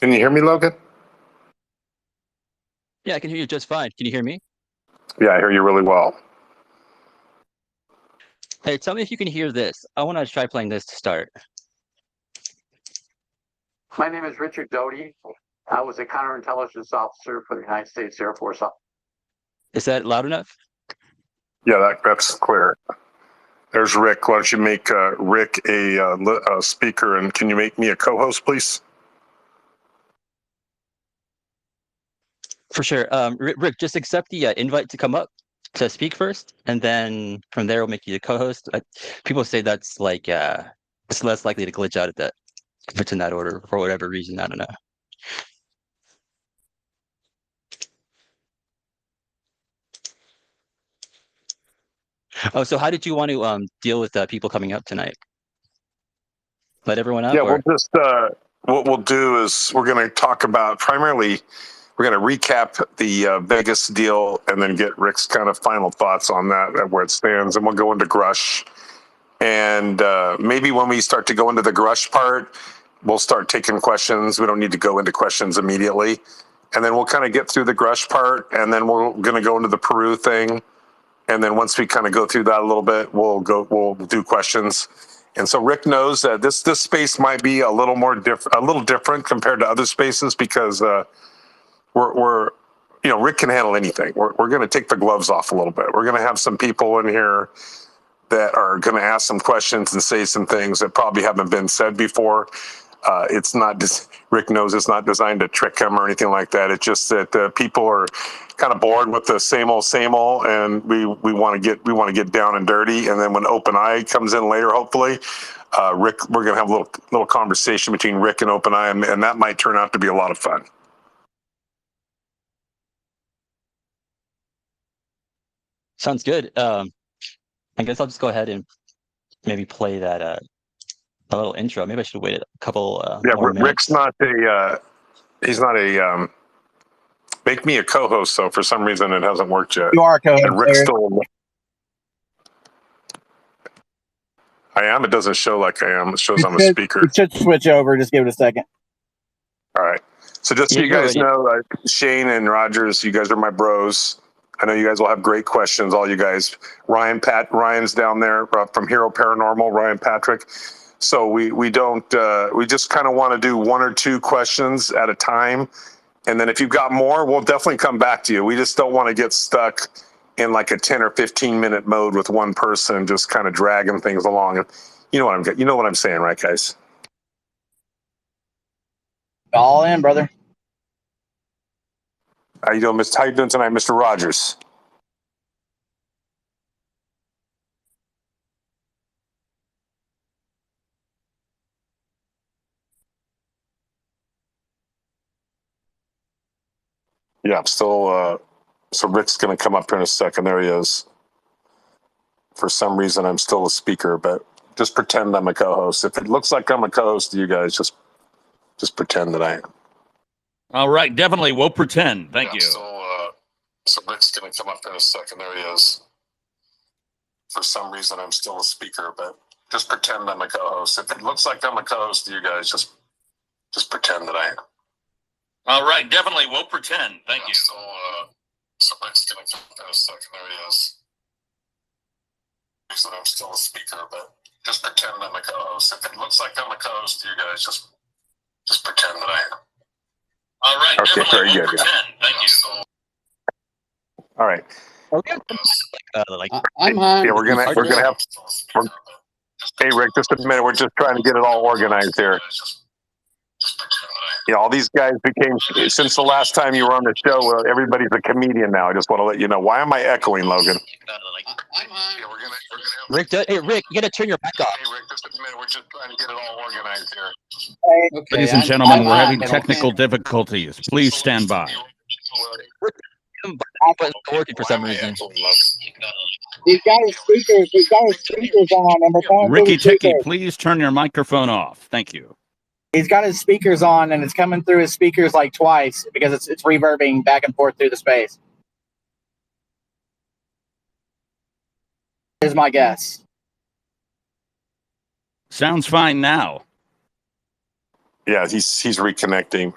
Can you hear me, Logan? Yeah, I can hear you just fine. Can you hear me? Yeah, I hear you really well. Hey, tell me if you can hear this. I want to try playing this to start. My name is Richard Doty. I was a counterintelligence officer for the United States Air Force. Is that loud enough? Yeah, that's clear. There's Rick. Why don't you make Rick a speaker, and can you make me a co-host, please? For sure. Rick, just accept the invite to come up to speak first, and then from there we'll make you the co-host. People say that's like it's less likely to glitch out at that if it's in that order for whatever reason. I don't know. Oh, so how did you want to deal with people coming up tonight? Let everyone up, Yeah, or we'll just what we'll do is we're going to talk about primarily. We're going to recap the Vegas deal and then get Rick's kind of final thoughts on that, where it stands, and we'll go into Grush. And maybe when we start to go into the Grush part, we'll start taking questions. We don't need to go into questions immediately. And then we'll kind of get through the Grush part, and then we're going to go into the Peru thing. And then once we kind of go through that a little bit, we'll do questions. And so Rick knows that this space might be a little different compared to other spaces because we're Rick can handle anything. We're going to take the gloves off a little bit. We're going to have some people in here that are going to ask some questions and say some things that probably haven't been said before. It's not just Rick knows it's not designed to trick him or anything like that. It's just that people are kind of bored with the same old, and we want to get down and dirty. And then when OpenEye comes in later, hopefully, Rick, we're going to have a little conversation between Rick and OpenEye, and that might turn out to be a lot of fun. sounds good. I guess I'll just go ahead and maybe play that a little intro. Maybe I should wait a couple more minutes. Rick's not he's not a make me a co-host, so for some reason it hasn't worked yet. You are a co-host. And Rick's still. I am. It doesn't show like I am. It shows I'm a speaker. It should switch over. Just give it a second. All right. So just so you guys know, Shane and Rogers, you guys are my bros. I know you guys will have great questions, all you guys. Ryan's down there from Hero Paranormal, Ryan Patrick. So we just kind of want to do one or two questions at a time. And then if you've got more, we'll definitely come back to you. We just don't want to get stuck in like a 10 or 15 minute mode with one person, just kind of dragging things along. You know what I'm saying, right, guys? All in, brother. How you doing tonight, Mr. Rogers? Yeah, I'm still. So Rick's going to come up here in a second. There he is. For some reason, I'm still a speaker, but just pretend I'm a co-host. If it looks like I'm a co-host to you guys, just pretend that I am. All right, definitely. We'll pretend. Thank you. So Rick's going to come up in a second. There he is. For some reason, I'm still a speaker, but just pretend I'm a co-host. If it looks like I'm a co-host to you guys, just pretend that I am. All right, definitely. We'll pretend. Thank you. So Rick's going to come up in a second. There he is. Reason I'm still a speaker, but just pretend I'm a co-host. If it looks like I'm a co-host to you guys, just pretend that I am. All right, okay, definitely. Very we'll good. Pretend. Thank you. All right. Okay. I'm on. Yeah, we're gonna have. Hey, Rick, just a minute. We're just trying to get it all organized here. Yeah, all these guys became since the last time you were on the show. Everybody's a comedian now. I just want to let you know. Why am I echoing, Logan? I'm on. Yeah, we're gonna Rick, Rick, you got to turn your mic off. Hey, Rick, just a minute. We're just trying to get it all organized here. Okay, Ladies and gentlemen, we're having technical difficulties. Please stand by. But it's working for some reason. He's got his speakers on, and they're coming Ricky through the Ticky, speakers. please turn your microphone off. Thank you. He's got his speakers on, and it's coming through his speakers like twice because it's reverbing back and forth through the space. Is my guess. Sounds fine now. Yeah, he's reconnecting.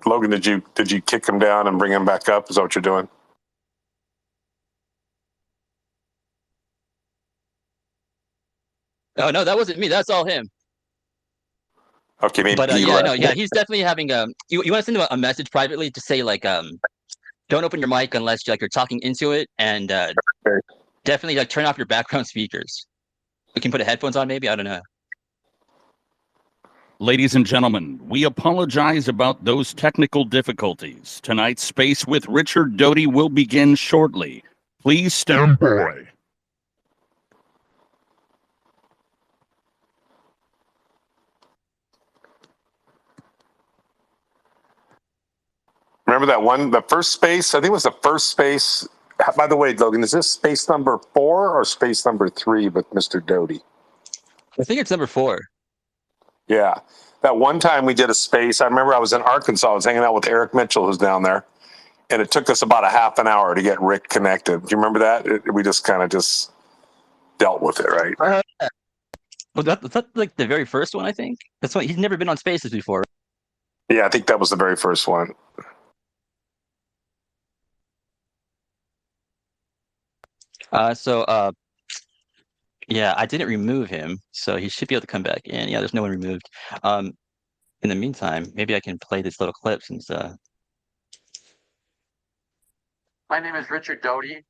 Logan, did you kick him down and bring him back up? Is that what you're doing? Oh no, that wasn't me. That's all him. Okay, maybe But he yeah, left. no, yeah, he's definitely having You want to send him a message privately to say like don't open your mic unless you're talking into it, and Okay. definitely like turn off your background speakers. We can put headphones on, maybe. I don't know. Ladies and gentlemen, we apologize about those technical difficulties. Tonight's Space with Richard Doty will begin shortly. Please stand by. Remember that one, the first space? I think it was the first space. By the way, Logan, is this space number 4 or space number 3 with Mr. Doty? I think it's number 4. Yeah. That one time we did a space, I remember I was in Arkansas. I was hanging out with Eric Mitchell, who's down there. And it took us about a half an hour to get Rick connected. Do you remember that? We just kind of just dealt with it, right? Well, that's like the very first one, I think. That's why he's never been on Spaces before. Yeah, I think that was the very first one. Yeah, I didn't remove him, so he should be able to come back in. Yeah, there's no one removed. In the meantime, maybe I can play this little clip since My name is Richard Doty.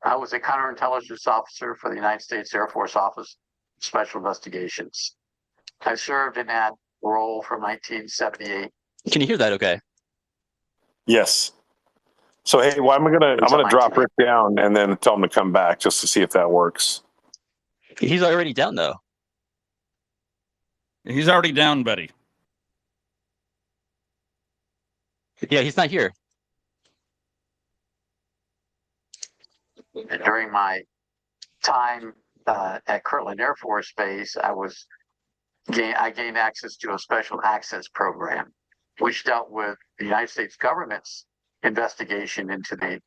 I was a counterintelligence officer for the United States Air Force Office of Special Investigations. I served in that role from 1978. Can you hear that okay? Yes. So hey, well, I'm gonna drop Rick down and then tell him to come back just to see if that works. He's already down though. He's already down, buddy. Yeah, he's not here. During my time at Kirtland Air Force Base, I gained access to a special access program, which dealt with the United States government's investigation into the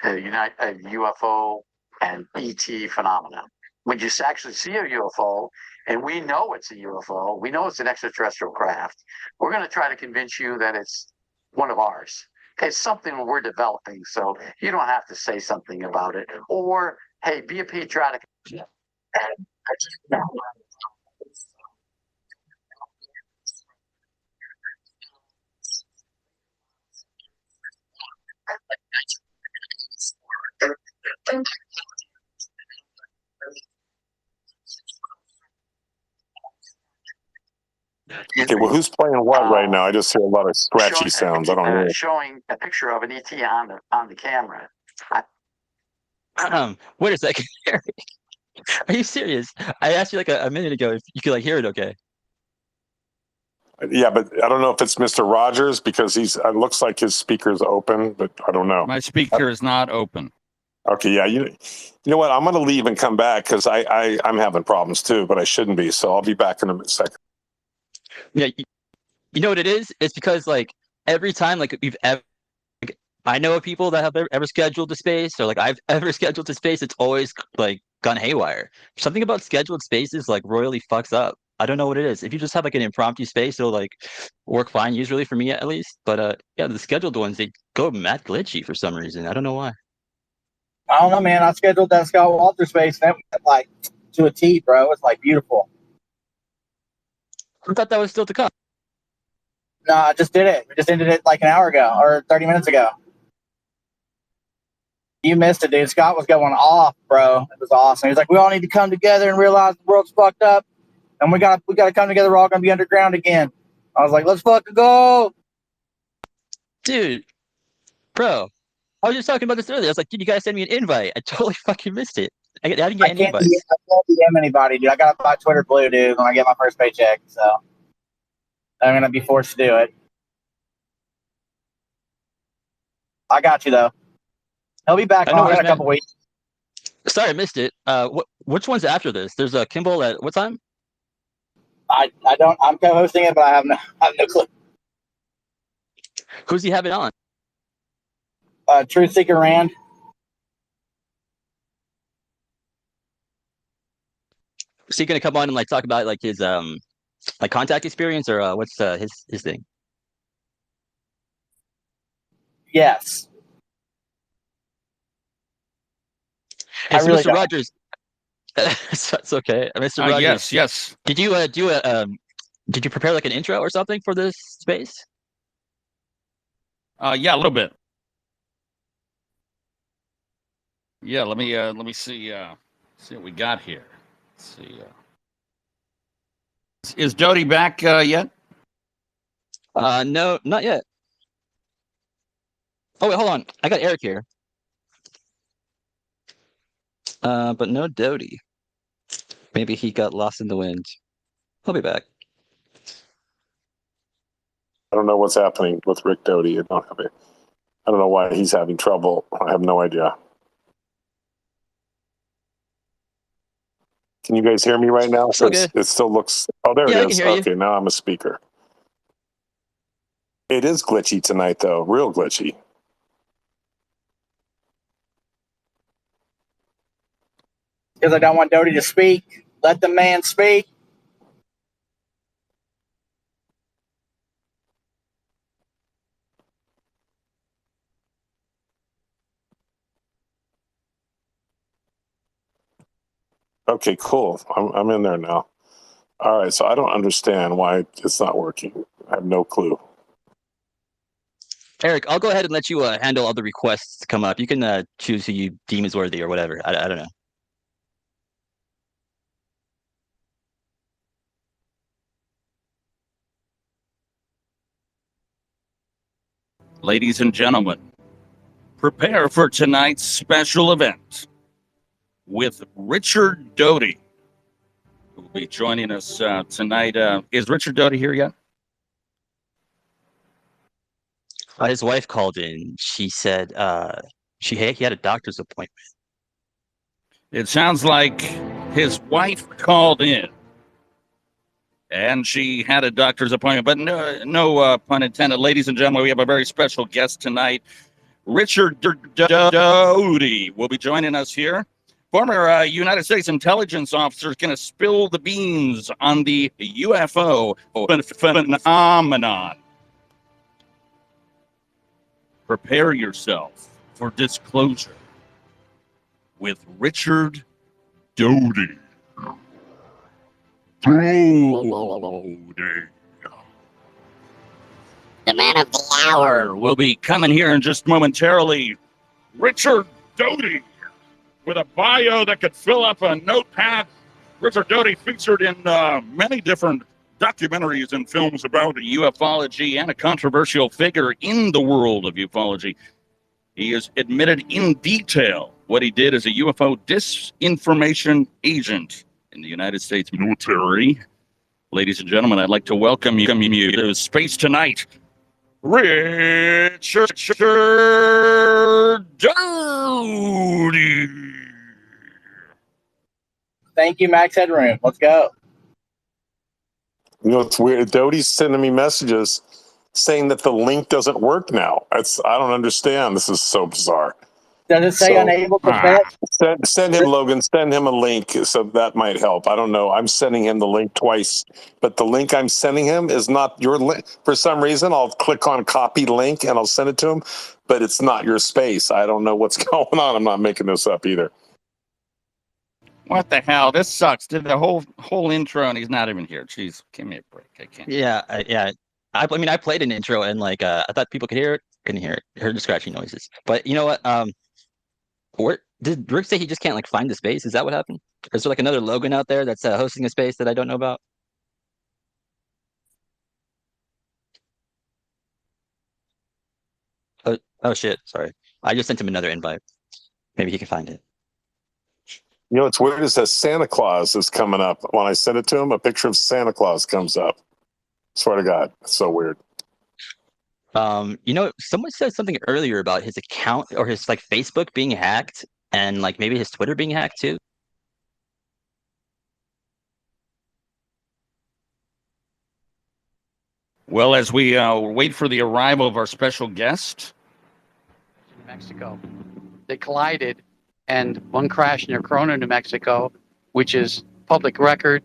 UFO and ET phenomena. When you actually see a UFO, and we know it's a UFO, we know it's an extraterrestrial craft, we're going to try to convince you that it's one of ours. It's something we're developing, so you don't have to say something about it. Or, hey, be a patriotic. And I just Okay, well, who's playing what right now? I just hear a lot of scratchy sounds. I don't hear it. Showing a picture of an ET on the camera. Wait a second. Are you serious? I asked you like a minute ago if you could like hear it okay. Yeah, but I don't know if it's Mr. Rogers because it looks like his speaker's open, but I don't know. My speaker is not open. Okay, yeah, you know what? I'm going to leave and come back because I'm having problems too, but I shouldn't be. So I'll be back in a second. Yeah, you know what it is? It's because like every time like we've ever, like, I know of people that have ever scheduled to space or like I've ever scheduled to space. It's always like gone haywire. Something about scheduled spaces like royally fucks up. I don't know what it is. If you just have like an impromptu space, it'll like work fine usually for me at least. But yeah, the scheduled ones they go mad glitchy for some reason. I don't know why. I don't know, man. I scheduled that Scott Walter space, and it went like to a T, bro. It's like beautiful. I thought that was still to come. No, I just did it. We just ended it like an hour ago or 30 minutes ago. You missed it, dude. Scott was going off, bro. It was awesome. He was like, "We all need to come together and realize the world's fucked up, and we gotta come together. We're all gonna be underground again." I was like, "Let's fucking go, Dude, bro. I was just talking about this earlier. I was like, dude, you guys send me an invite. I totally fucking missed it. I didn't get any invites. I can't DM anybody, dude. I gotta buy Twitter Blue, dude, when I get my first paycheck. So I'm gonna be forced to do it. I got you though. He'll be back on in a couple weeks. Sorry, I missed it. Which one's after this? There's a Kimball at what time? I don't. I'm co-hosting it, but I have no clue. Who's he having on? Truth Seeker Rand. Is he gonna come on and like talk about like his like contact experience, or what's his thing? Yes. Hey, I so really Mr. don't. Rogers, it's okay. Mr. Rogers, Yes, yes. did you did you prepare like an intro or something for this space? Yeah, a little bit. Yeah, let me see see what we got here. Let's see. Is Doty back yet? No, not yet. Oh wait, hold on. I got Eric here. But no Doty. Maybe he got lost in the wind. He'll be back. I don't know what's happening with Rick Doty. I don't know why he's having trouble. I have no idea. Can you guys hear me right now? Still good. It still looks. Oh, there Yeah, I it can is. hear you. Okay, now I'm a speaker. It is glitchy tonight, though. Real glitchy. Because I don't want Doty to speak. Let the man speak. Okay, cool. I'm in there now. All right, so I don't understand why it's not working. I have no clue. Eric, I'll go ahead and let you handle all the requests to come up. You can choose who you deem is worthy or whatever. I don't know. Ladies and gentlemen, prepare for tonight's special event with Richard Doty, who will be joining us tonight. Is Richard Doty here yet? His wife called in. She said he had a doctor's appointment. It sounds like his wife called in and she had a doctor's appointment, but no pun intended. Ladies and gentlemen, we have a very special guest tonight. Richard Doty will be joining us here. Former United States intelligence officer is going to spill the beans on the UFO phenomenon. Prepare yourself for disclosure with Richard Doty. The man of the hour. Will be coming here in just momentarily. Richard Doty, with a bio that could fill up a notepad. Richard Doty featured in many different documentaries and films about ufology and a controversial figure in the world of ufology. He has admitted in detail what he did as a UFO disinformation agent in the United States military. Ladies and gentlemen, I'd like to welcome you to Space Tonight, Richard Doty. Thank you, Max Headroom. Let's go. You know, it's weird. Doty's sending me messages saying that the link doesn't work now. I don't understand. This is so bizarre. Does it say So- unable to vet? Send him, Logan. Send him a link, so that might help. I don't know. I'm sending him the link twice, but the link I'm sending him is not your link. For some reason, I'll click on copy link and I'll send it to him, but it's not your space. I don't know what's going on. I'm not making this up either. What the hell? This sucks. Did the whole intro and he's not even here. Jeez, give me a break. I can't. Yeah, yeah. I mean, I played an intro and like I thought people could hear it. Couldn't hear it. Heard the scratching noises. But you know what? Where did Rick say he just can't like find the space? Is that what happened? Or is there like another Logan out there that's hosting a space that I don't know about? Oh shit! Sorry, I just sent him another invite. Maybe he can find it. You know, what's weird is that Santa Claus is coming up. When I send it to him, a picture of Santa Claus comes up. Swear to God, it's so weird. You know, someone said something earlier about his account or his like Facebook being hacked and like maybe his Twitter being hacked too. Well, as we wait for the arrival of our special guest, Mexico. They collided, and one crashed near Corona, New Mexico, which is public record.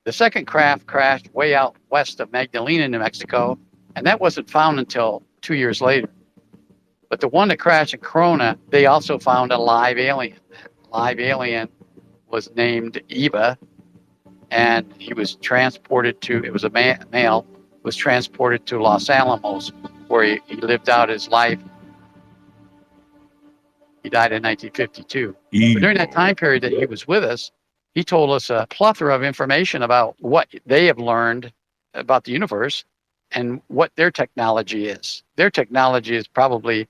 The second craft crashed way out west of Magdalena, New Mexico, and that wasn't found until 2 years later. But the one that crashed in Corona, they also found a live alien. Live alien was named Eva, and he was transported to, it was a male, was transported to Los Alamos, where he lived out his life. He died in 1952. But during that time period that he was with us, he told us a plethora of information about what they have learned about the universe and what their technology is. Their technology is probably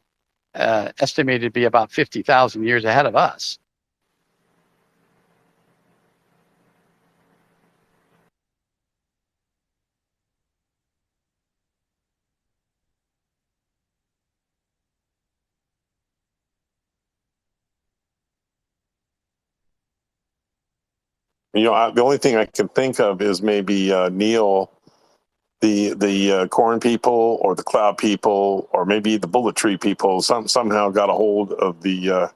estimated to be about 50,000 years ahead of us. You know, the only thing I can think of is maybe Neil, the corn people, or the cloud people, or maybe the bullet tree people. Somehow got a hold of the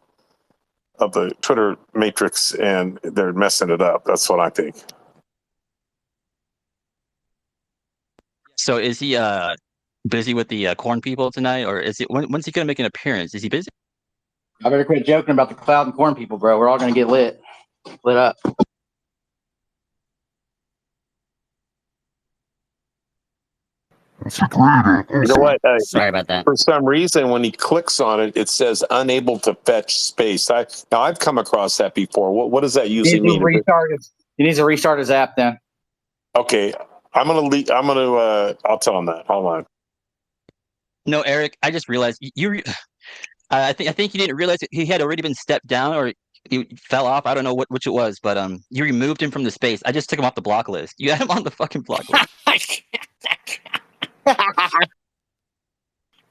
Twitter matrix, and they're messing it up. That's what I think. So is he busy with the corn people tonight, or is it when's he gonna make an appearance? Is he busy? I better quit joking about the cloud and corn people, bro. We're all gonna get lit up. You know what? Sorry about that. For some reason, when he clicks on it, it says unable to fetch space. I've come across that before. What does that usually mean? He needs to restart his app then. Okay, I'll tell him that. Hold on. No, Eric. I just realized I think you didn't realize he had already been stepped down, or he fell off. I don't know which it was, but you removed him from the space. I just took him off the block list. You had him on the fucking block list.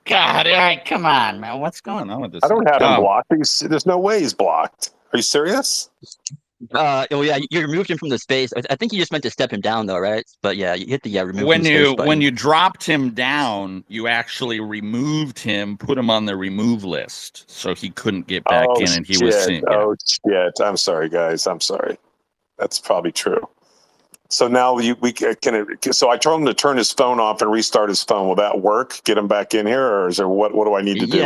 God, Eric, come on, man. What's going on with this? I don't have him blocked. There's no way he's blocked. Are you serious? Oh yeah, you removed him from the space. I think you just meant to step him down, though, right? But yeah, you hit the remove. When you dropped him down, you actually removed him, put him on the remove list, so he couldn't get back in, and he was seeing. Yeah. Oh shit! I'm sorry, guys. I'm sorry. That's probably true. So now so I told him to turn his phone off and restart his phone. Will that work? Get him back in here, or is there what do I need to do?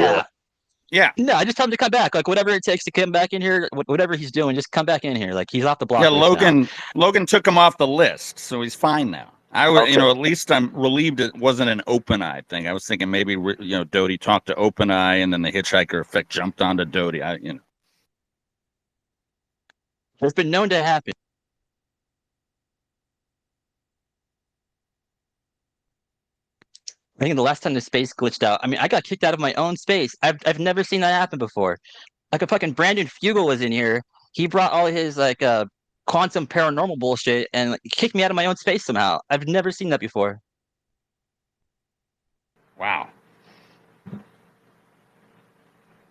Yeah. No, I just tell him to come back. Like whatever it takes to come back in here, whatever he's doing, just come back in here. Like he's off the block. Yeah, Logan took him off the list, so he's fine now. I was, at least I'm relieved it wasn't an OpenEye thing. I was thinking maybe Doty talked to OpenEye, and then the hitchhiker effect jumped onto Doty. It's been known to happen. I think the last time the space glitched out, I mean, I got kicked out of my own space. I've never seen that happen before. Like a fucking Brandon Fugel was in here. He brought all his quantum paranormal bullshit and kicked me out of my own space somehow. I've never seen that before. Wow.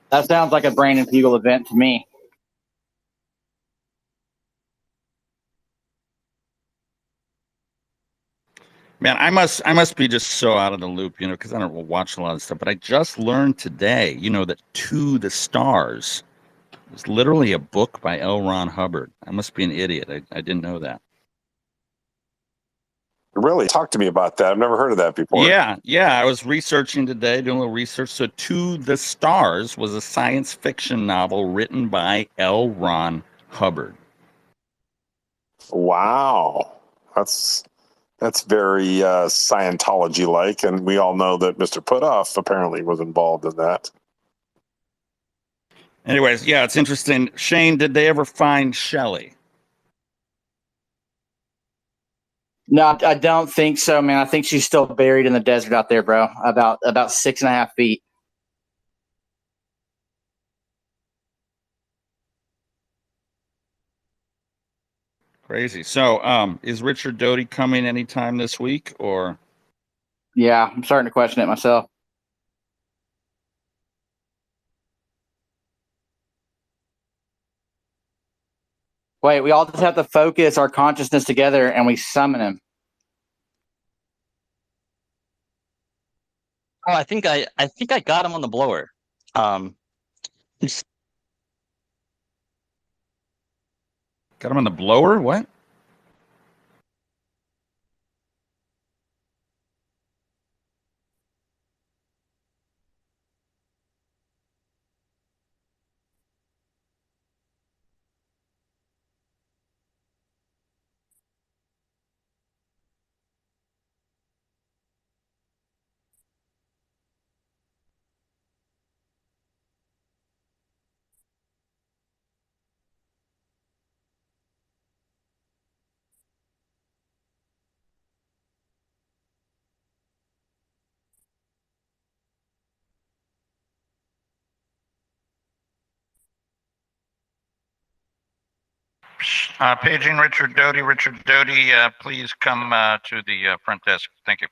That sounds like a Brandon Fugel event to me. Man, I must be just so out of the loop, because I don't watch a lot of stuff. But I just learned today, that To the Stars is literally a book by L. Ron Hubbard. I must be an idiot. I didn't know that. Really? Talk to me about that. I've never heard of that before. Yeah. I was researching today, doing a little research. So To the Stars was a science fiction novel written by L. Ron Hubbard. Wow. That's very Scientology-like, and we all know that Mr. Putoff apparently was involved in that. Anyways, yeah, it's interesting. Shane, did they ever find Shelley? No, I don't think so, man. I think she's still buried in the desert out there, bro. About 6.5 feet. Crazy. So, is Richard Doty coming anytime this week, or? Yeah, I'm starting to question it myself. Wait, we all just have to focus our consciousness together, and we summon him. Oh, I think I got him on the blower. Got him on the blower? What? Paging Richard Doty. Richard Doty, please come to the front desk. Thank you.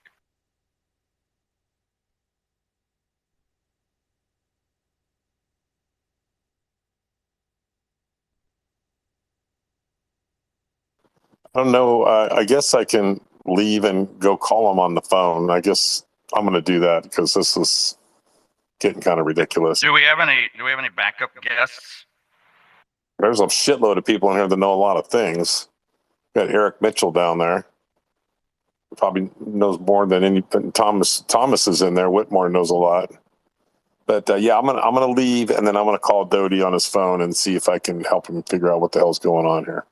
I don't know. I guess I can leave and go call him on the phone. I guess I'm going to do that because this is getting kind of ridiculous. Do we have any backup guests? There's a shitload of people in here that know a lot of things. Got Eric Mitchell down there. Probably knows more than any. Thomas is in there. Whitmore knows a lot. But yeah, I'm gonna leave, and then I'm gonna call Doty on his phone and see if I can help him figure out what the hell's going on here.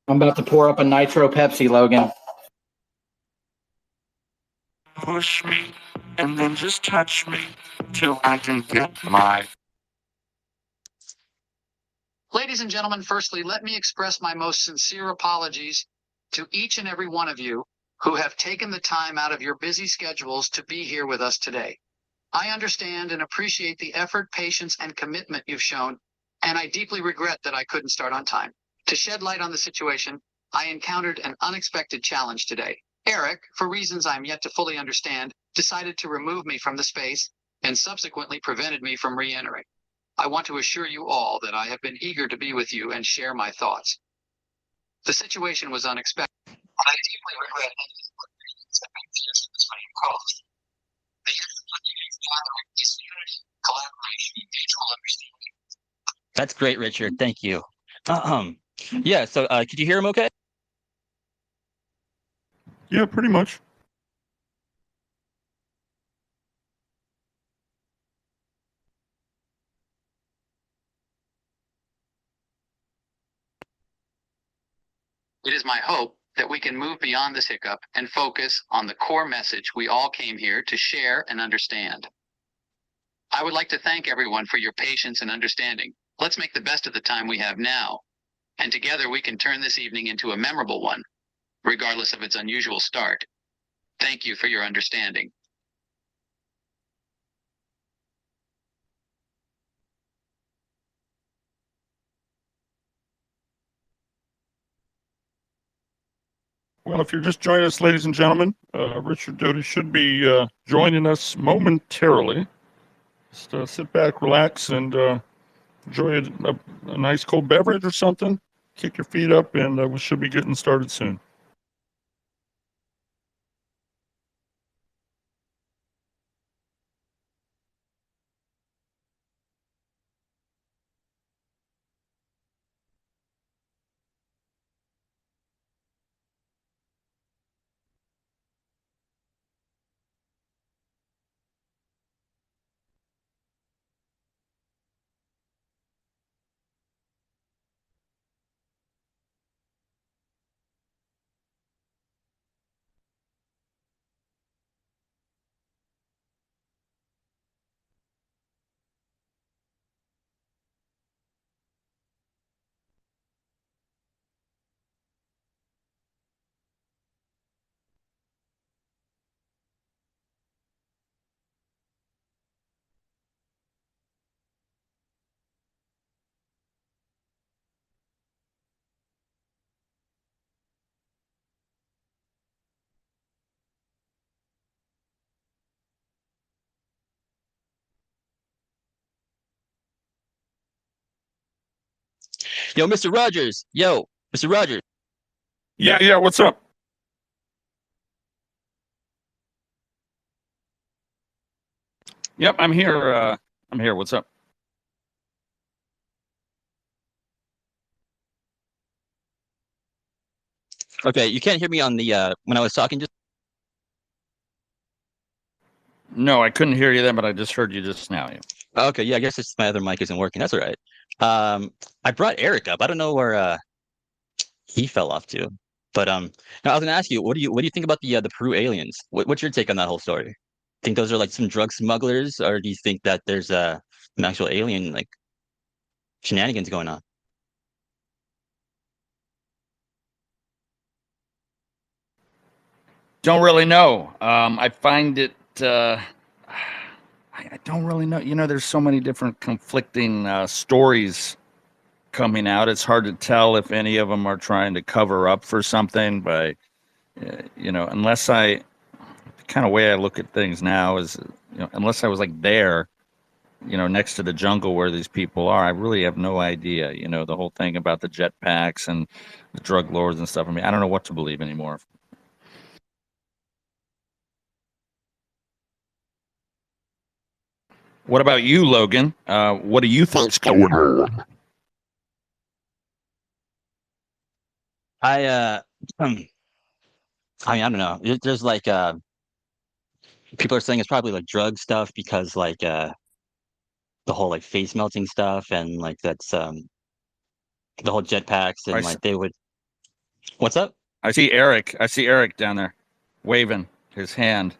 I'm about to pour up a Nitro Pepsi, Logan. Push me and then just touch me till I can get my. Ladies and gentlemen, firstly, let me express my most sincere apologies to each and every one of you who have taken the time out of your busy schedules to be here with us today. I understand and appreciate the effort, patience, and commitment you've shown, and I deeply regret that I couldn't start on time. To shed light on the situation, I encountered an unexpected challenge today. Eric, for reasons I'm yet to fully understand, decided to remove me from the space and subsequently prevented me from re-entering. I want to assure you all that I have been eager to be with you and share my thoughts. The situation was unexpected, and I deeply regret any inconvenience that may exist in this phone call. The effort you've gathering is unity, collaboration, and mutual understanding. That's great, Richard. Thank you. Yeah. So, could you hear him? Okay. Yeah, pretty much. It is my hope that we can move beyond this hiccup and focus on the core message we all came here to share and understand. I would like to thank everyone for your patience and understanding. Let's make the best of the time we have now, and together we can turn this evening into a memorable one, regardless of its unusual start. Thank you for your understanding. Well, if you're just joining us, ladies and gentlemen, Richard Doty should be joining us momentarily. Just sit back, relax, and enjoy a nice cold beverage or something. Kick your feet up, and we should be getting started soon. Yo, Mr. Rogers. Yo, Mr. Rogers. Yeah, what's up? Yep, I'm here. What's up? Okay, you can't hear me on the when I was talking. Just No, I couldn't hear you then, but I just heard you just now. Yeah. okay. Yeah, I guess it's my other mic isn't working. That's all right. I brought Eric up. I don't know where he fell off to. But now I was gonna ask you, what do you think about the Peru aliens? What's your take on that whole story? Think those are like some drug smugglers, or do you think that there's an actual alien like shenanigans going on? Don't really know. I find it. I don't really know. You know, there's so many different conflicting stories coming out. It's hard to tell if any of them are trying to cover up for something. But you know, unless I, the kind of way I look at things now is, you know, unless I was like there, you know, next to the jungle where these people are, I really have no idea. You know, the whole thing about the jetpacks and the drug lords and stuff. I mean, I don't know what to believe anymore. What about you, Logan? What do you think's going on? I um, I mean, I don't know. There's like people are saying it's probably like drug stuff because like the whole like face melting stuff and like that's the whole jetpacks I, and s- like they would. What's up? I see Eric. I see Eric down there, waving his hand.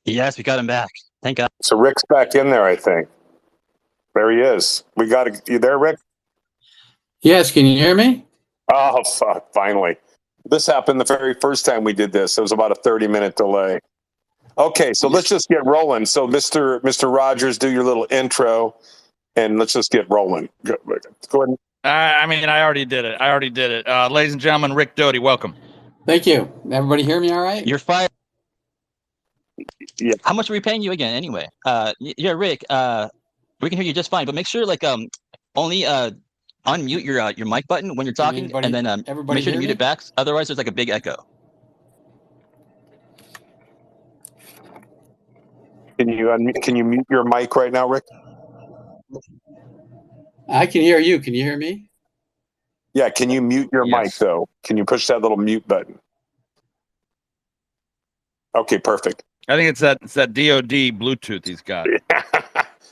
Yes, we got him back. Thank God. So Rick's back in there, I think. There he is. We got it. You there, Rick? Yes, can you hear me? Oh, fuck, finally. This happened the very first time we did this. It was about a 30-minute delay. Okay, so let's just get rolling. So, Mr. Rogers, do your little intro, and let's just get rolling. Go ahead. I mean, I already did it. Ladies and gentlemen, Rick Doty, welcome. Thank you. Everybody hear me all right? You're fired. Yeah. How much are we paying you again anyway? Yeah, Rick, we can hear you just fine, but make sure like only unmute your mic button when you're talking and then everybody make sure to hear mute me? it back. Otherwise there's like a big echo. Can you mute your mic right now, Rick? I can hear you. Can you hear me? Yeah, can you mute your mic Yes. though? Can you push that little mute button? Okay, perfect. I think it's that DoD Bluetooth he's got.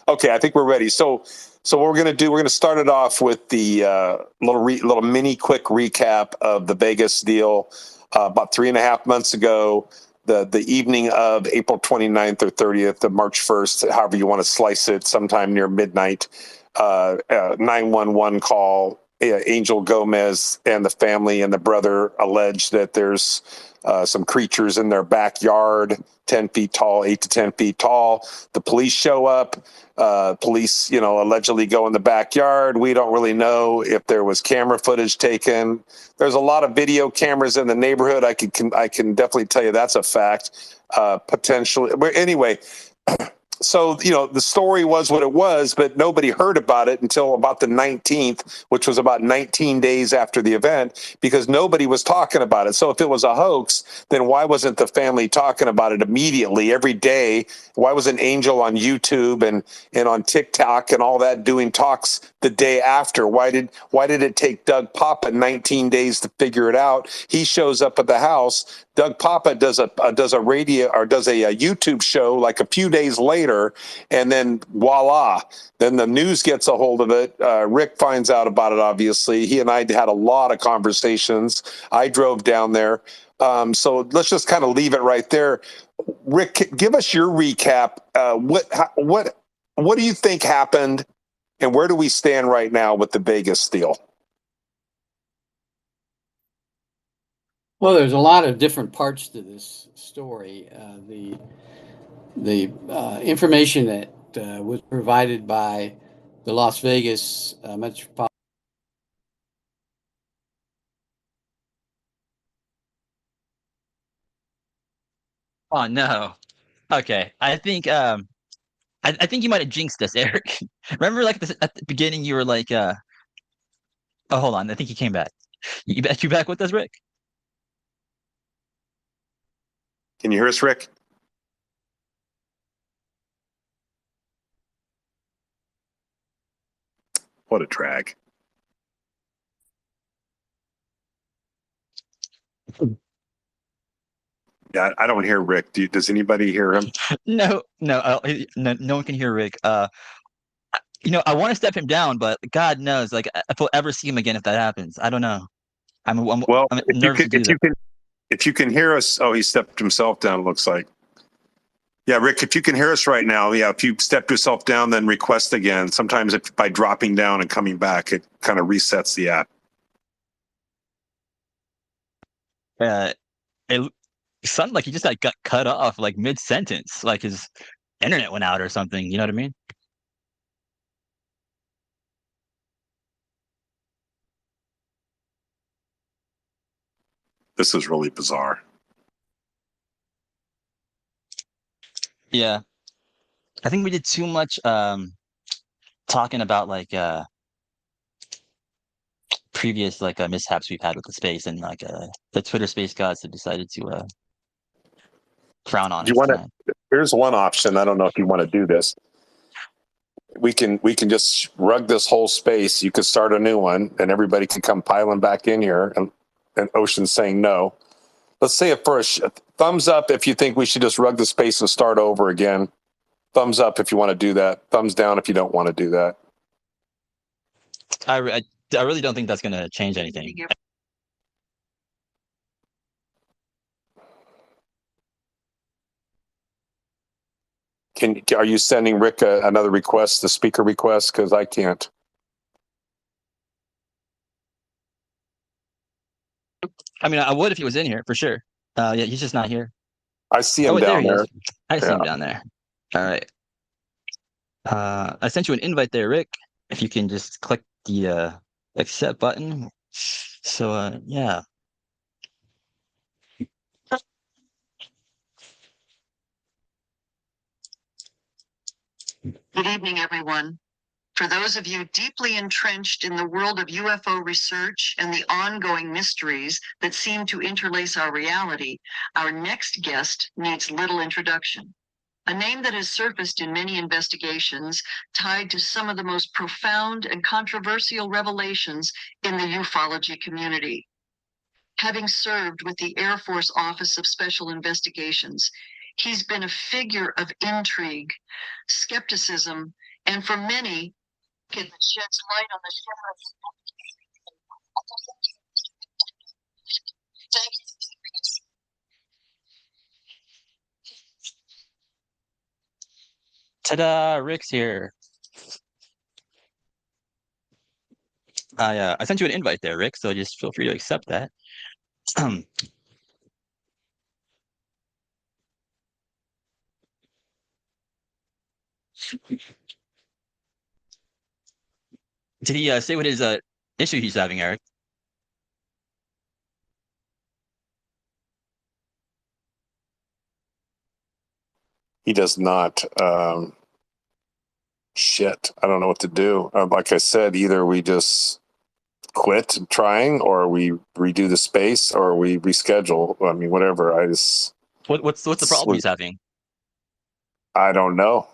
Okay, I think we're ready. So what we're gonna do? We're gonna start it off with the little mini quick recap of the Vegas deal. About 3.5 months ago, the evening of April 29th or 30th of March 1st, however you want to slice it, sometime near midnight, 911 call. Angel Gomez and the family and the brother allege that there's some creatures in their backyard, 10 feet tall, 8 to 10 feet tall. The police show up. Police, allegedly go in the backyard. We don't really know if there was camera footage taken. There's a lot of video cameras in the neighborhood. I can definitely tell you that's a fact. Potentially, but anyway. So, the story was what it was, but nobody heard about it until about the 19th, which was about 19 days after the event, because nobody was talking about it. So if it was a hoax, then why wasn't the family talking about it immediately every day? Why wasn't Angel on YouTube and on TikTok and all that doing talks the day after? Why did it take Doug Papa 19 days to figure it out? He shows up at the house. Doug Papa does a radio or does a YouTube show like a few days later, and then voila, then the news gets a hold of it. Rick finds out about it. Obviously, he and I had a lot of conversations. I drove down there, so let's just kind of leave it right there. Rick, give us your recap. What do you think happened, and where do we stand right now with the Vegas deal? Well, there's a lot of different parts to this story. The information that was provided by the Las Vegas Metropolitan. Oh no. Okay. I think you might have jinxed us, Eric. Remember like this, at the beginning you were like oh hold on, I think he came back. You back with us, Rick? Can you hear us, Rick? What a drag. Yeah, I don't hear Rick. Does anybody hear him? No, no, no one can hear Rick. I want to step him down, but God knows, like, if we'll ever see him again if that happens. I don't know. I'm Well, I'm if you nervous can, to do that. if you can hear us, oh, he stepped himself down. It looks like. Yeah, Rick, if you can hear us right now, yeah, if you step yourself down, then request again. Sometimes if by dropping down and coming back, it kind of resets the app. It sounded like he just like got cut off like mid sentence, like his internet went out or something. You know what I mean? This is really bizarre. Yeah, I think we did too much talking about like previous like mishaps we've had with the space, and like the Twitter space gods have decided to frown on Do you us want tonight. to? Here's one option. I don't know if you want to do this. We can just rug this whole space. You could start a new one, and everybody can come piling back in here. And Ocean's saying no. Let's say it first. Thumbs up if you think we should just rug the space and start over again. Thumbs up if you want to do that. Thumbs down if you don't want to do that. I really don't think that's gonna change anything. Are you sending Rick another request, the speaker request? Because I can't. I mean, I would if he was in here for sure. Yeah, he's just not here. I see him Oh, wait, there down he there. is. I see him Yeah. down there. All right. I sent you an invite there, Rick. If you can just click the accept button. So yeah. Good evening, everyone. For those of you deeply entrenched in the world of UFO research and the ongoing mysteries that seem to interlace our reality, our next guest needs little introduction. A name that has surfaced in many investigations tied to some of the most profound and controversial revelations in the ufology community. Having served with the Air Force Office of Special Investigations, he's been a figure of intrigue, skepticism, and for many, that sheds light on the shepherds. Thank you. Ta-da! Rick's here. I sent you an invite there, Rick. So just feel free to accept that. Did he say what his issue he's having, Eric? He does not. Shit, I don't know what to do. Like I said, either we just quit trying, or we redo the space, or we reschedule. I mean, whatever. What's the problem he's having? I don't know.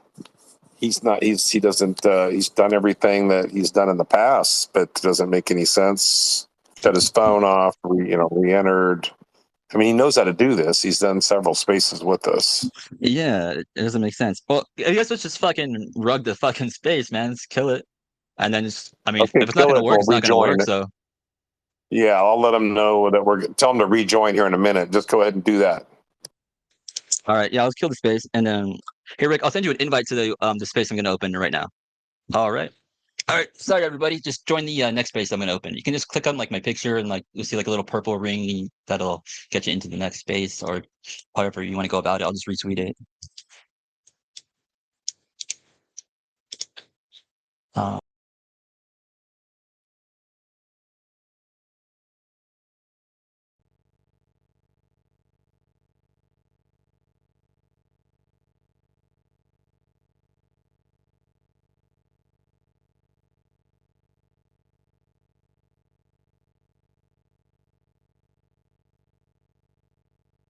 He's not. He doesn't. He's done everything that he's done in the past, but it doesn't make any sense. Shut his phone off. Re-entered. I mean, he knows how to do this. He's done several spaces with us. Yeah, it doesn't make sense. Well, I guess let's just fucking rug the fucking space, man. Let's kill it. And then just, I mean, Okay, if it's not kill gonna it, work, it's we'll not gonna rejoin work. it. So Yeah, I'll let him know that tell him to rejoin here in a minute. Just go ahead and do that. all right, yeah, let's kill the space. And then here, Rick, I'll send you an invite to the space I'm gonna open right now. All right. All right, sorry everybody. Just join the next space I'm gonna open. You can just click on like my picture, and like you'll see like a little purple ring that'll get you into the next space, or however you want to go about it. I'll just retweet it.